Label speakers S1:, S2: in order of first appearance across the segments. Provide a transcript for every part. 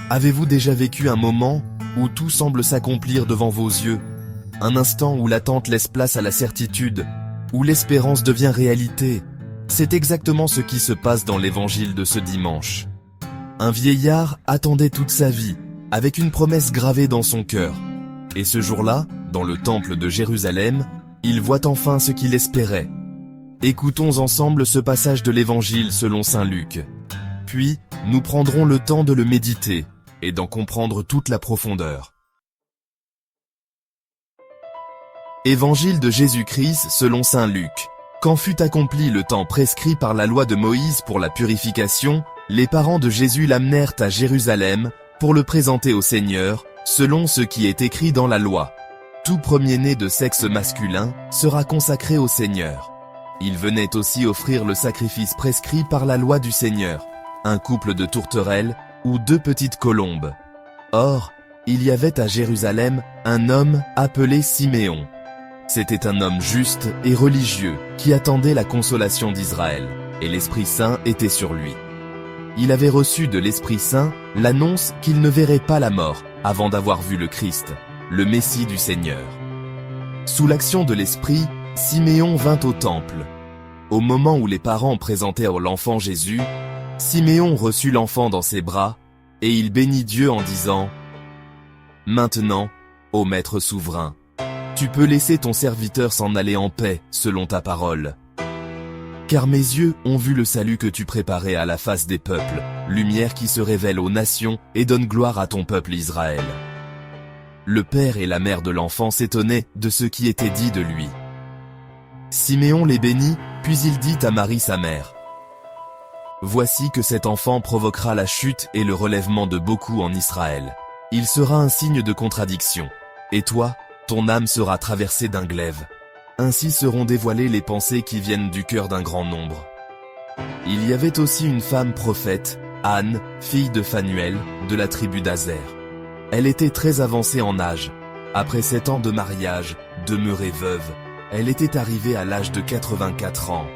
S1: Avez-vous déjà vécu un moment où tout semble s'accomplir devant vos yeux? Un instant où l'attente laisse place à la certitude, où l'espérance devient réalité? C'est exactement ce qui se passe dans l'évangile de ce dimanche. Un vieillard attendait toute sa vie, avec une promesse gravée dans son cœur. Et ce jour-là, dans le temple de Jérusalem, il voit enfin ce qu'il espérait. Écoutons ensemble ce passage de l'évangile selon saint Luc. Puis, nous prendrons le temps de le méditer et d'en comprendre toute la profondeur. Évangile de Jésus-Christ selon saint Luc. Quand fut accompli le temps prescrit par la loi de Moïse pour la purification, les parents de Jésus l'amenèrent à Jérusalem pour le présenter au Seigneur, selon ce qui est écrit dans la loi. Tout premier-né de sexe masculin sera consacré au Seigneur. Il venait aussi offrir le sacrifice prescrit par la loi du Seigneur, un couple de tourterelles ou 2 petites colombes. Or, il y avait à Jérusalem un homme appelé Siméon. C'était un homme juste et religieux qui attendait la consolation d'Israël, et l'Esprit Saint était sur lui. Il avait reçu de l'Esprit Saint l'annonce qu'il ne verrait pas la mort avant d'avoir vu le Christ, le Messie du Seigneur. Sous l'action de l'Esprit, Siméon vint au temple. Au moment où les parents présentèrent l'enfant Jésus, Siméon reçut l'enfant dans ses bras, et il bénit Dieu en disant « Maintenant, ô Maître souverain, tu peux laisser ton serviteur s'en aller en paix selon ta parole. Car mes yeux ont vu le salut que tu préparais à la face des peuples, lumière qui se révèle aux nations et donne gloire à ton peuple Israël. » Le père et la mère de l'enfant s'étonnaient de ce qui était dit de lui. Siméon les bénit, puis il dit à Marie sa mère « Voici que cet enfant provoquera la chute et le relèvement de beaucoup en Israël. Il sera un signe de contradiction. Et toi, ton âme sera traversée d'un glaive. Ainsi seront dévoilées les pensées qui viennent du cœur d'un grand nombre. » Il y avait aussi une femme prophète, Anne, fille de Phanuel, de la tribu d'Aser. Elle était très avancée en âge. Après 7 ans de mariage, demeurée veuve, elle était arrivée à l'âge de 84 ans.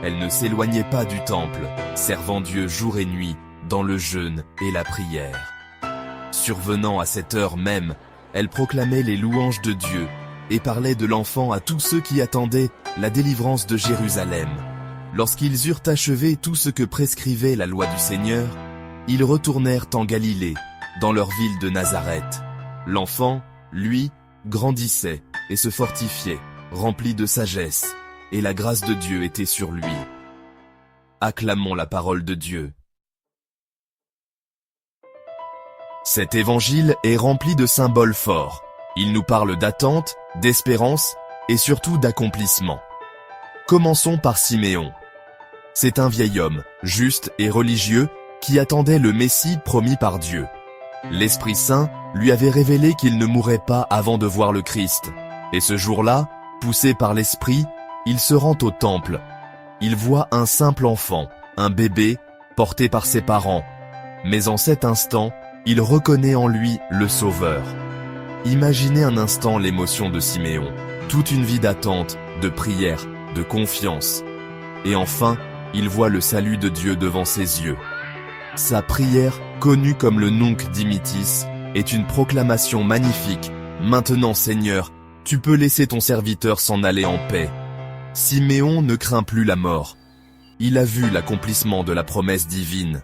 S1: Elle ne s'éloignait pas du temple, servant Dieu jour et nuit, dans le jeûne et la prière. Survenant à cette heure même, elle proclamait les louanges de Dieu et parlait de l'enfant à tous ceux qui attendaient la délivrance de Jérusalem. Lorsqu'ils eurent achevé tout ce que prescrivait la loi du Seigneur, ils retournèrent en Galilée, dans leur ville de Nazareth. L'enfant, lui, grandissait et se fortifiait, rempli de sagesse, et la grâce de Dieu était sur lui. Acclamons la parole de Dieu. Cet évangile est rempli de symboles forts. Il nous parle d'attente, d'espérance et surtout d'accomplissement. Commençons par Siméon. C'est un vieil homme, juste et religieux, qui attendait le Messie promis par Dieu. L'Esprit Saint lui avait révélé qu'il ne mourrait pas avant de voir le Christ. Et ce jour-là, poussé par l'Esprit, il se rend au temple. Il voit un simple enfant, un bébé, porté par ses parents. Mais en cet instant, il reconnaît en lui le Sauveur. Imaginez un instant l'émotion de Siméon. Toute une vie d'attente, de prière, de confiance. Et enfin, il voit le salut de Dieu devant ses yeux. Sa prière, connue comme le Nunc Dimittis, est une proclamation magnifique. Maintenant, Seigneur, tu peux laisser ton serviteur s'en aller en paix. Siméon ne craint plus la mort. Il a vu l'accomplissement de la promesse divine.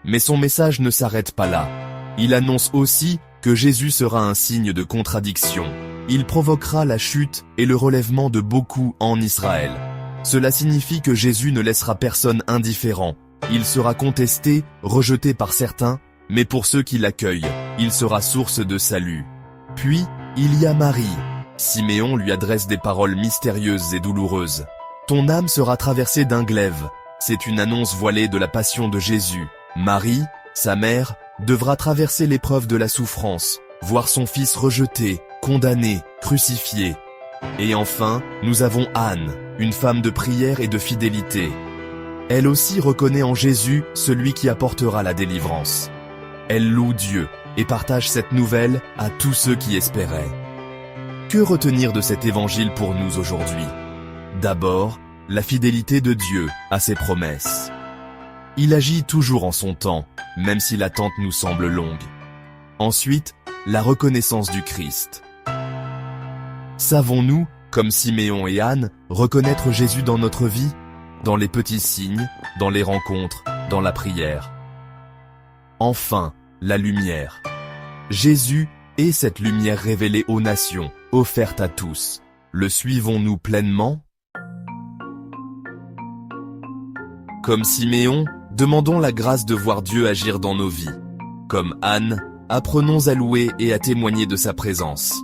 S1: Mais son message ne s'arrête pas là. Il annonce aussi que Jésus sera un signe de contradiction. Il provoquera la chute et le relèvement de beaucoup en Israël. Cela signifie que Jésus ne laissera personne indifférent. Il sera contesté, rejeté par certains, mais pour ceux qui l'accueillent, il sera source de salut. Puis, il y a Marie. Siméon lui adresse des paroles mystérieuses et douloureuses. Ton âme sera traversée d'un glaive. C'est une annonce voilée de la passion de Jésus. Marie, sa mère, devra traverser l'épreuve de la souffrance, voir son fils rejeté, condamné, crucifié. Et enfin, nous avons Anne, une femme de prière et de fidélité. Elle aussi reconnaît en Jésus celui qui apportera la délivrance. Elle loue Dieu et partage cette nouvelle à tous ceux qui espéraient. Que retenir de cet évangile pour nous aujourd'hui? D'abord, la fidélité de Dieu à ses promesses. Il agit toujours en son temps, même si l'attente nous semble longue. Ensuite, la reconnaissance du Christ. Savons-nous, comme Siméon et Anne, reconnaître Jésus dans notre vie, dans les petits signes, dans les rencontres, dans la prière? Enfin, la lumière. Jésus est cette lumière révélée aux nations, offerte à tous. Le suivons-nous pleinement? Comme Siméon, demandons la grâce de voir Dieu agir dans nos vies. Comme Anne, apprenons à louer et à témoigner de sa présence.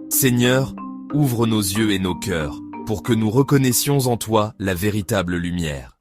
S1: Seigneur, ouvre nos yeux et nos cœurs, pour que nous reconnaissions en toi la véritable lumière.